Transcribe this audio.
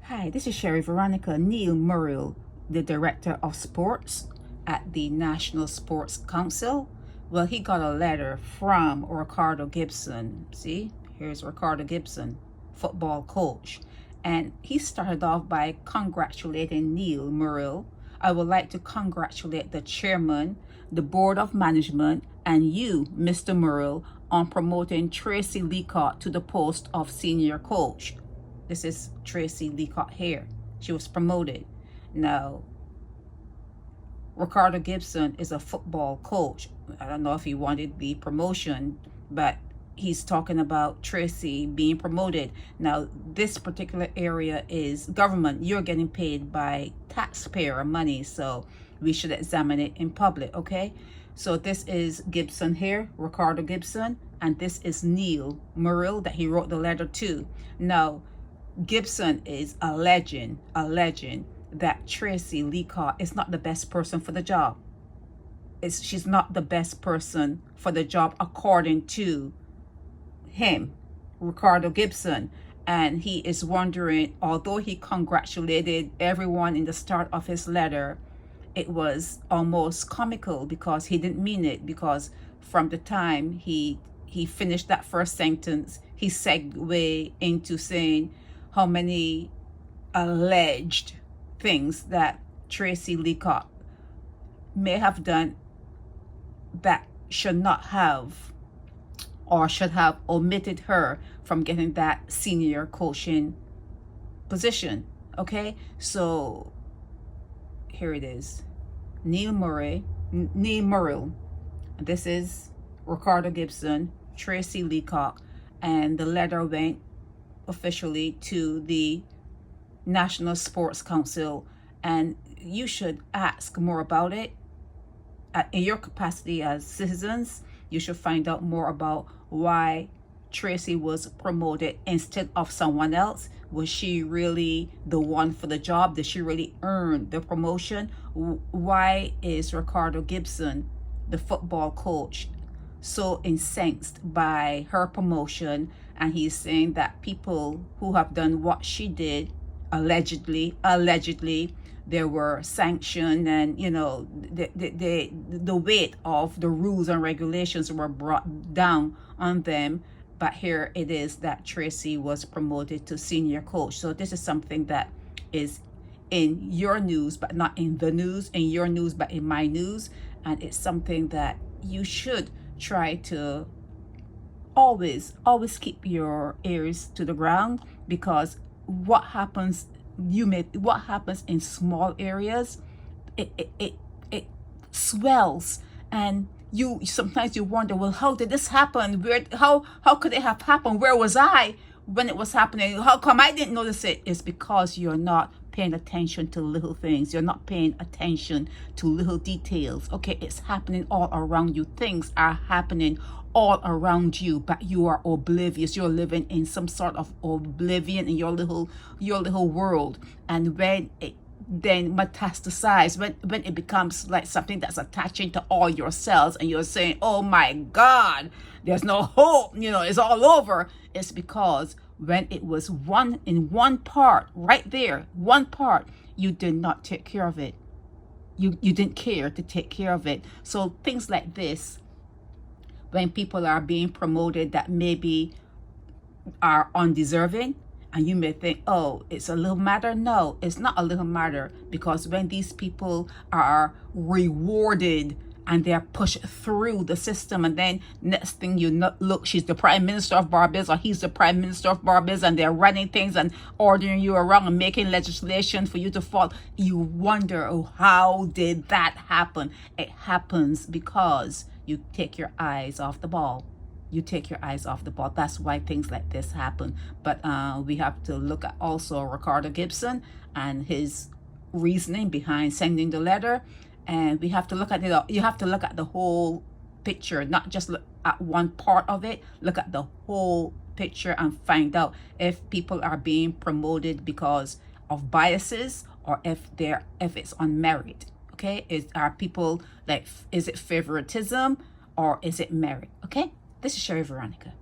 Hi, this is Sherry Veronica. Neil Murrell, the Director of Sports at the National Sports Council. Well, he got a letter from Ricardo Gibson. See, here's Ricardo Gibson, football coach. And he started off by congratulating Neil Murrell. I would like to congratulate the chairman, the board of management, and you, Mr. Murrell, on promoting Tracey Leacock to the post of senior coach. This is Tracey Leacock here. She was promoted. Now, Ricardo Gibson is a football coach. I don't know if he wanted the promotion, but he's talking about Tracey being promoted. Now, this particular area is government. You're getting paid by taxpayer money, so we should examine it in public, okay? So this is Gibson here, Ricardo Gibson, and this is Neil Murrell that he wrote the letter to. Now, Gibson is alleging that Tracey Leacock is not the best person for the job. She's not the best person for the job according to him, Ricardo Gibson. And he is wondering, although he congratulated everyone in the start of his letter, it was almost comical because he didn't mean it, because from the time he finished that first sentence, he segued into saying how many alleged things that Tracey Leacock may have done that should not have, or should have omitted her from getting that senior coaching position. Okay, so here it is. Neil Murrell. This is Ricardo Gibson, Tracey Leacock, and the letter went officially to the National Sports Council, and you should ask more about it. In your capacity as citizens, you should find out more about why Tracey was promoted instead of someone else. Was she really the one for the job? Did she really earn the promotion? Why is Ricardo Gibson, the football coach, so incensed by her promotion? And he's saying that people who have done what she did, allegedly, there were sanctioned, and you know, the weight of the rules and regulations were brought down on them. But here it is that Tracey was promoted to senior coach. So this is something that is in your news, but not in the news, in your news, but in my news. And it's something that you should try to always keep your ears to the ground, because what happens in small areas, it swells, and sometimes you wonder, well, how did this happen? How could it have happened? Where was I when it was happening? How come I didn't notice it? It's because you're not paying attention to little things. You're not paying attention to little details. Okay, it's happening all around you. Things are happening all around you, but you are oblivious. You're living in some sort of oblivion in your little world. And when it then metastasize, when it becomes like something that's attaching to all your cells, and you're saying, oh my God, there's no hope, you know, it's all over. It's because when it was in one part, right there, one part, you did not take care of it. You didn't care to take care of it. So things like this, when people are being promoted that maybe are undeserving, and you may think, oh, it's a little matter. No, it's not a little matter, because when these people are rewarded and they're pushed through the system, and then next thing you know, look, she's the Prime Minister of Barbados, or he's the Prime Minister of Barbados, and they're running things and ordering you around and making legislation for you to fall. You wonder, oh, how did that happen? It happens because you take your eyes off the ball. You take your eyes off the ball. That's why things like this happen. But we have to look at also Ricardo Gibson and his reasoning behind sending the letter. And we have to look at it. You have to look at the whole picture, not just look at one part of it. Look at the whole picture and find out if people are being promoted because of biases, or if it's on merit. Okay, are people like, is it favoritism or is it merit? Okay, this is Sherry Veronica.